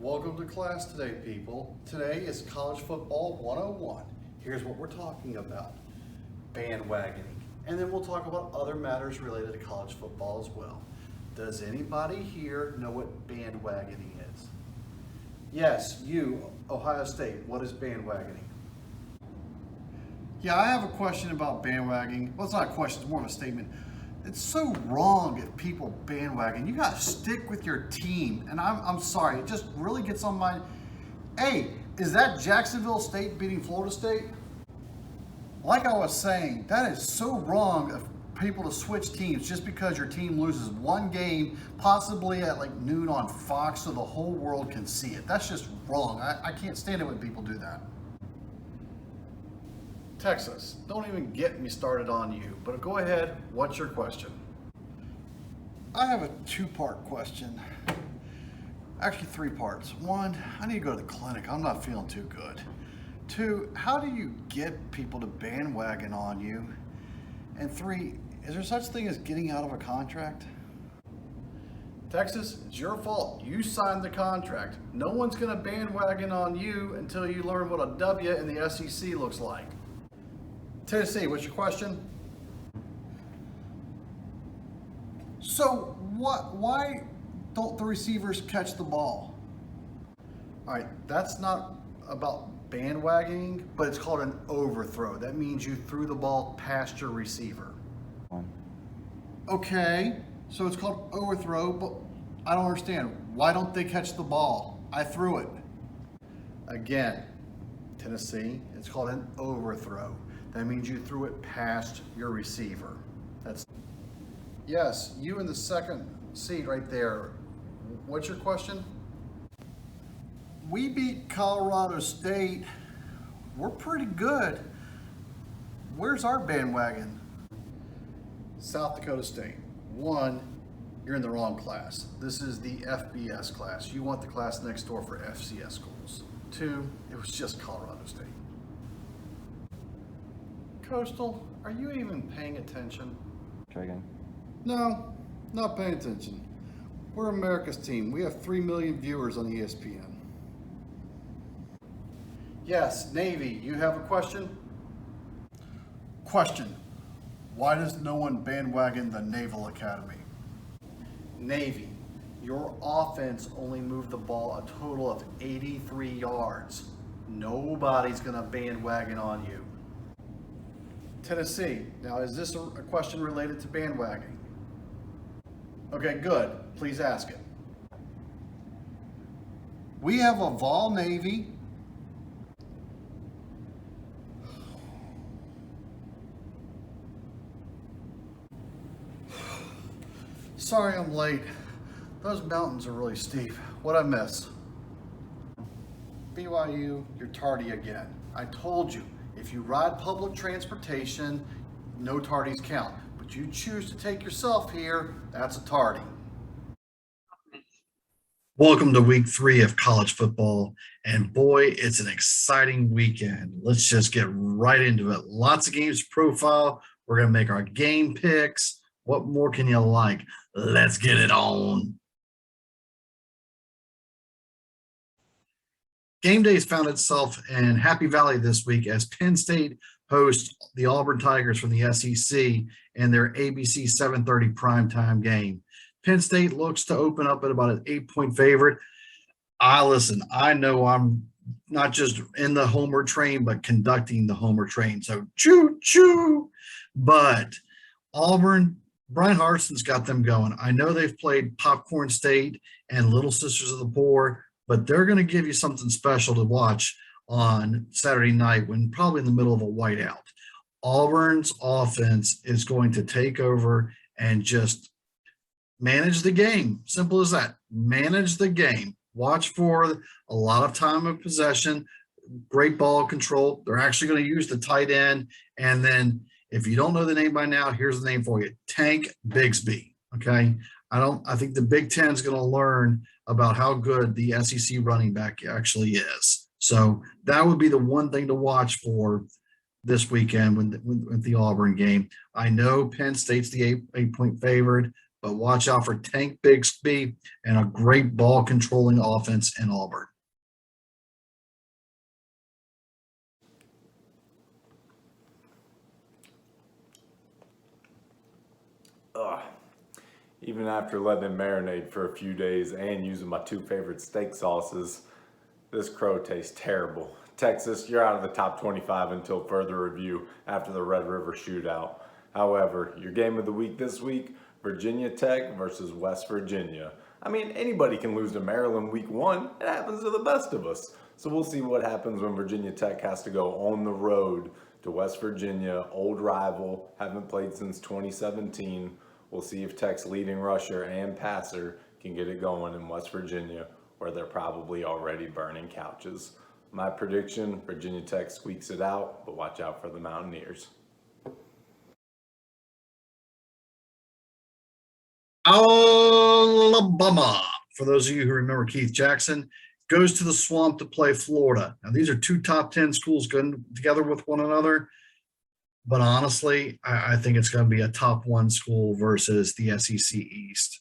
Welcome to class today, people. Today is College Football 101. Here's what we're talking about: bandwagoning. And then we'll talk about other matters related to college football as well. Does anybody here know what bandwagoning is? Yes, you, Ohio State, what is bandwagoning? Yeah, I have a question about bandwagoning. Well, it's not a question, it's more of a statement. It's so wrong if people bandwagon. You got to stick with your team. And I'm sorry, it just really gets on my... Hey, is that Jacksonville State beating Florida State? Like I was saying, that is so wrong of people to switch teams just because your team loses one game, possibly at like noon on Fox, so the whole world can see it. That's just wrong. I can't stand it when people do that. Texas, don't even get me started on you, but go ahead, what's your question? I have a two-part question. Actually, three parts. One, I need to go to the clinic. I'm not feeling too good. Two, how do you get people to bandwagon on you? And three, is there such thing as getting out of a contract? Texas, it's your fault. You signed the contract. No one's going to bandwagon on you until you learn what a W in the SEC looks like. Tennessee, what's your question? So why don't the receivers catch the ball? All right, that's not about bandwagoning, but it's called an overthrow. That means you threw the ball past your receiver. Okay, so it's called overthrow, but I don't understand. Why don't they catch the ball? I threw it. Again, Tennessee, it's called an overthrow. That means you threw it past your receiver. Yes, you in the second seat right there. What's your question? We beat Colorado State. We're pretty good. Where's our bandwagon? South Dakota State. One, you're in the wrong class. This is the FBS class. You want the class next door for FCS schools. Two, it was just Colorado State. Coastal, are you even paying attention? Try again. No, not paying attention. We're America's team. We have 3 million viewers on ESPN. Yes, Navy, you have a question? Question. Why does no one bandwagon the Naval Academy? Navy, your offense only moved the ball a total of 83 yards. Nobody's going to bandwagon on you. Tennessee, now is this a question related to bandwagoning? Okay, good. Please ask it. We have a Vol Navy. Sorry I'm late. Those mountains are really steep. What'd I miss? BYU, you're tardy again. I told you, if you ride public transportation, no tardies count. But you choose to take yourself here, that's a tardy. Welcome to week 3 of college football. And boy, it's an exciting weekend. Let's just get right into it. Lots of games to profile. We're going to make our game picks. What more can you like? Let's get it on. Game day has found itself in Happy Valley this week as Penn State hosts the Auburn Tigers from the SEC in their ABC 7:30 primetime game. Penn State looks to open up at about an 8-point favorite. I know I'm not just in the homer train, but conducting the homer train. So choo-choo. But Auburn, Brian Harsin's got them going. I know they've played Popcorn State and Little Sisters of the Poor, but they're going to give you something special to watch on Saturday night when probably in the middle of a whiteout. Auburn's offense is going to take over and just manage the game. Simple as that. Manage the game. Watch for a lot of time of possession, great ball control. They're actually going to use the tight end. And then if you don't know the name by now, here's the name for you. Tank Bigsby. Okay. I think the Big Ten is going to learn about how good the SEC running back actually is. So that would be the one thing to watch for this weekend with the Auburn game. I know Penn State's the 8-point favorite, but watch out for Tank Bigsby and a great ball controlling offense in Auburn. Ugh. Even after letting it marinate for a few days and using my two favorite steak sauces, this crow tastes terrible. Texas, you're out of the top 25 until further review after the Red River shootout. However, your game of the week this week, Virginia Tech versus West Virginia. I mean, anybody can lose to Maryland week 1. It happens to the best of us. So we'll see what happens when Virginia Tech has to go on the road to West Virginia, old rival, haven't played since 2017. We'll see if Tech's leading rusher and passer can get it going in West Virginia, where they're probably already burning couches. My prediction, Virginia Tech squeaks it out, but watch out for the Mountaineers. Alabama, for those of you who remember Keith Jackson, goes to the Swamp to play Florida. Now, these are two top 10 schools going together with one another. But honestly, I think it's going to be a top 1 school versus the SEC East.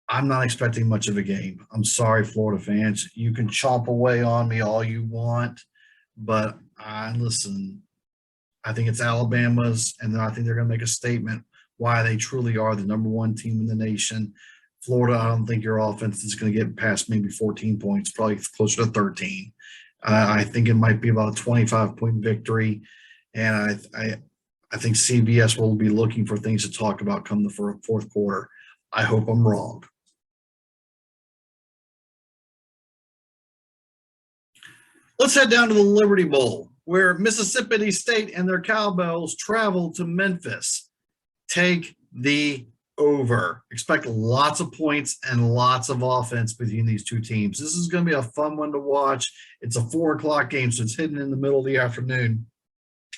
I'm not expecting much of a game. I'm sorry, Florida fans. You can chomp away on me all you want, but listen, I think it's Alabama's, and then I think they're going to make a statement why they truly are the number 1 team in the nation. Florida, I don't think your offense is going to get past maybe 14 points, probably closer to 13. I think it might be about a 25-point victory. And I think CBS will be looking for things to talk about come the fourth quarter. I hope I'm wrong. Let's head down to the Liberty Bowl, where Mississippi State and their Cowbells travel to Memphis. Take the over. Expect lots of points and lots of offense between these two teams. This is going to be a fun one to watch. It's a 4:00 game, so it's hidden in the middle of the afternoon,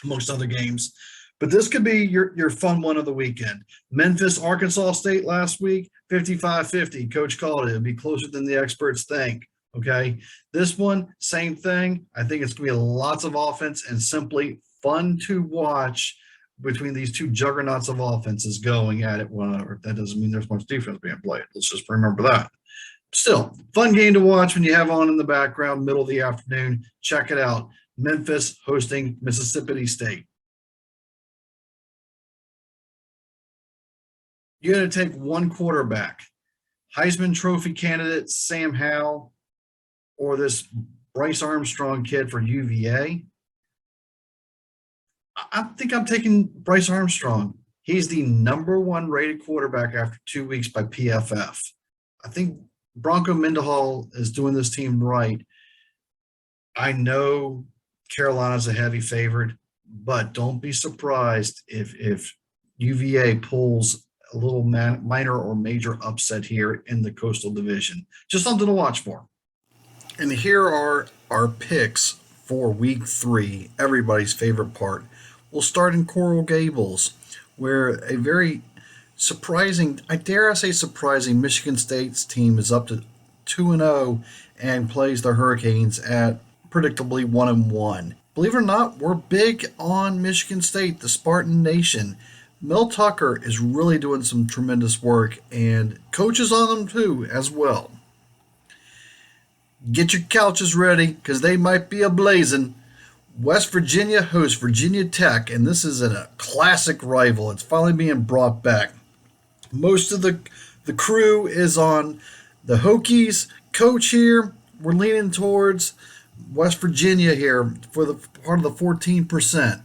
amongst other games. But this could be your fun one of the weekend. Memphis, Arkansas State last week, 55-50. Coach called it. It'll be closer than the experts think, okay? This one, same thing. I think it's going to be lots of offense and simply fun to watch between these two juggernauts of offenses going at it. Well, that doesn't mean there's much defense being played. Let's just remember that. Still, fun game to watch when you have on in the background, middle of the afternoon. Check it out. Memphis hosting Mississippi State. You're going to take one quarterback, Heisman Trophy candidate Sam Howell, or this Bryce Armstrong kid for UVA. I think I'm taking Bryce Armstrong. He's the number 1 rated quarterback after 2 weeks by PFF. I think Bronco Mendenhall is doing this team right. I know Carolina's a heavy favorite, but don't be surprised if UVA pulls a little minor or major upset here in the Coastal Division. Just something to watch for. And here are our picks for Week 3, everybody's favorite part. We'll start in Coral Gables, where a very surprising, I dare say surprising, Michigan State's team is up to 2-0 and plays the Hurricanes at predictably 1-1. Believe it or not, we're big on Michigan State, the Spartan Nation. Mel Tucker is really doing some tremendous work, and coaches on them too as well. Get your couches ready, because they might be a-blazing. West Virginia hosts Virginia Tech, and this is a classic rival. It's finally being brought back. Most of the crew is on the Hokies. Coach here, we're leaning towards West Virginia here for the part of the 14%.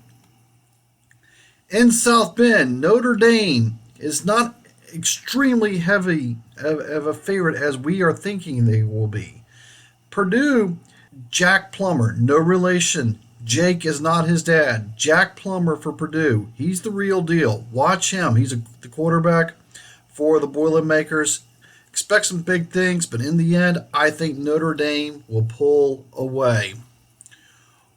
In South Bend, Notre Dame is not extremely heavy of a favorite as we are thinking they will be. Purdue, Jack Plummer, no relation. Jake is not his dad. Jack Plummer for Purdue. He's the real deal. Watch him. He's the quarterback for the Boilermakers. Expect some big things, but in the end, I think Notre Dame will pull away.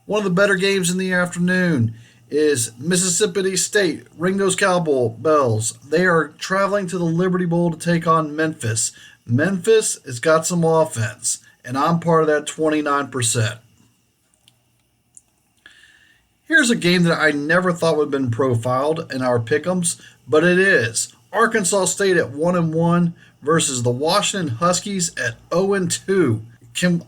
One of the better games in the afternoon is Mississippi State, Ringo's Cowbells. They are traveling to the Liberty Bowl to take on Memphis. Memphis has got some offense, and I'm part of that 29%. Here's a game that I never thought would have been profiled in our pick'ems, but it is. Arkansas State at 1-1 versus the Washington Huskies at 0-2.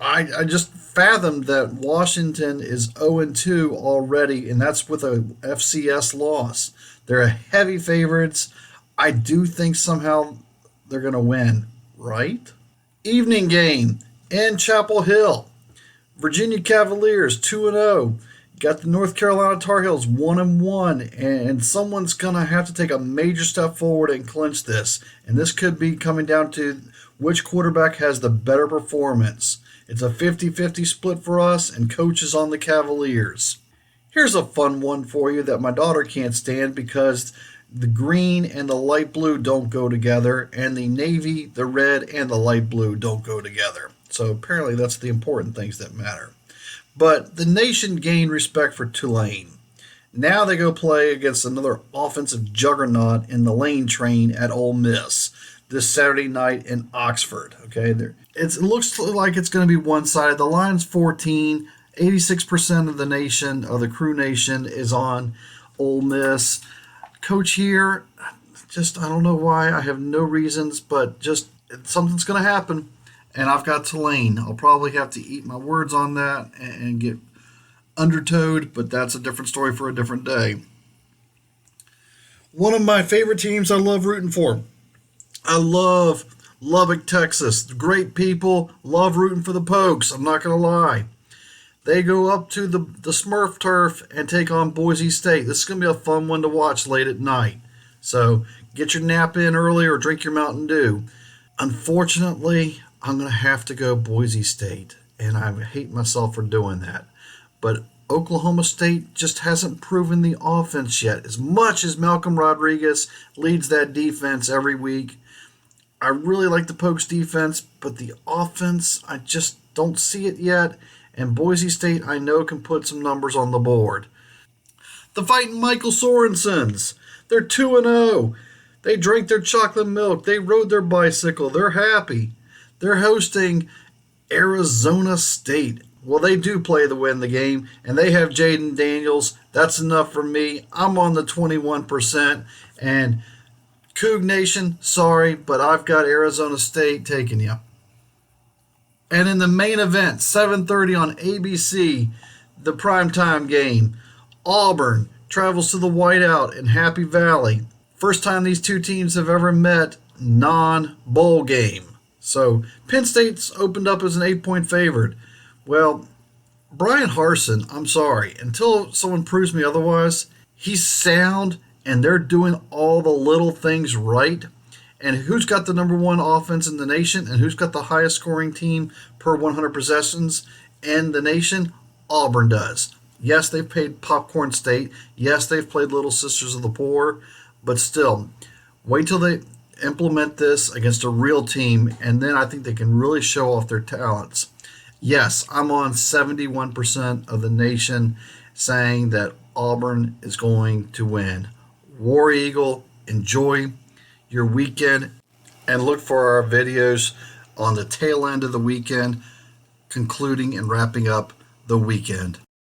I just fathomed that Washington is 0-2 already, and that's with a FCS loss. They're heavy favorites. I do think somehow they're going to win, right? Evening game in Chapel Hill. Virginia Cavaliers 2-0. Got the North Carolina Tar Heels 1-1, and someone's going to have to take a major step forward and clinch this. And this could be coming down to which quarterback has the better performance. It's a 50-50 split for us, and coach is on the Cavaliers. Here's a fun one for you that my daughter can't stand because the green and the light blue don't go together, and the navy, the red, and the light blue don't go together. So apparently that's the important things that matter. But the nation gained respect for Tulane. Now they go play against another offensive juggernaut in the Lane Train at Ole Miss this Saturday night in Oxford. Okay, it looks like it's going to be one-sided. The line's 14. 86% of the nation, of the Crew Nation, is on Ole Miss. Coach here, I don't know why. I have no reasons, but just something's going to happen. And I've got Tulane. I'll probably have to eat my words on that and get undertowed, but that's a different story for a different day. One of my favorite teams I love rooting for. I love Lubbock, Texas. Great people. Love rooting for the Pokes. I'm not going to lie. They go up to the Smurf turf and take on Boise State. This is going to be a fun one to watch late at night. So get your nap in early or drink your Mountain Dew. Unfortunately, I'm going to have to go Boise State, and I hate myself for doing that. But Oklahoma State just hasn't proven the offense yet. As much as Malcolm Rodriguez leads that defense every week, I really like the Pokes defense, but the offense, I just don't see it yet. And Boise State, I know, can put some numbers on the board. The Fighting Michael Sorensens, they're 2-0. They drank their chocolate milk. They rode their bicycle. They're happy. They're hosting Arizona State. Well, they do play to win the game, and they have Jaden Daniels. That's enough for me. I'm on the 21%. And Coug Nation, sorry, but I've got Arizona State taking you. And in the main event, 7:30 on ABC, the primetime game, Auburn travels to the Whiteout in Happy Valley. First time these two teams have ever met, non-bowl game. So Penn State's opened up as an 8-point favorite. Well, Brian Harsin, I'm sorry, until someone proves me otherwise, he's sound and they're doing all the little things right. And who's got the number one offense in the nation and who's got the highest scoring team per 100 possessions in the nation? Auburn does. Yes, they've played Popcorn State. Yes, they've played Little Sisters of the Poor. But still, wait till they implement this against a real team, and then I think they can really show off their talents. Yes, I'm on 71% of the nation saying that Auburn is going to win. War Eagle, enjoy your weekend and look for our videos on the tail end of the weekend, concluding and wrapping up the weekend.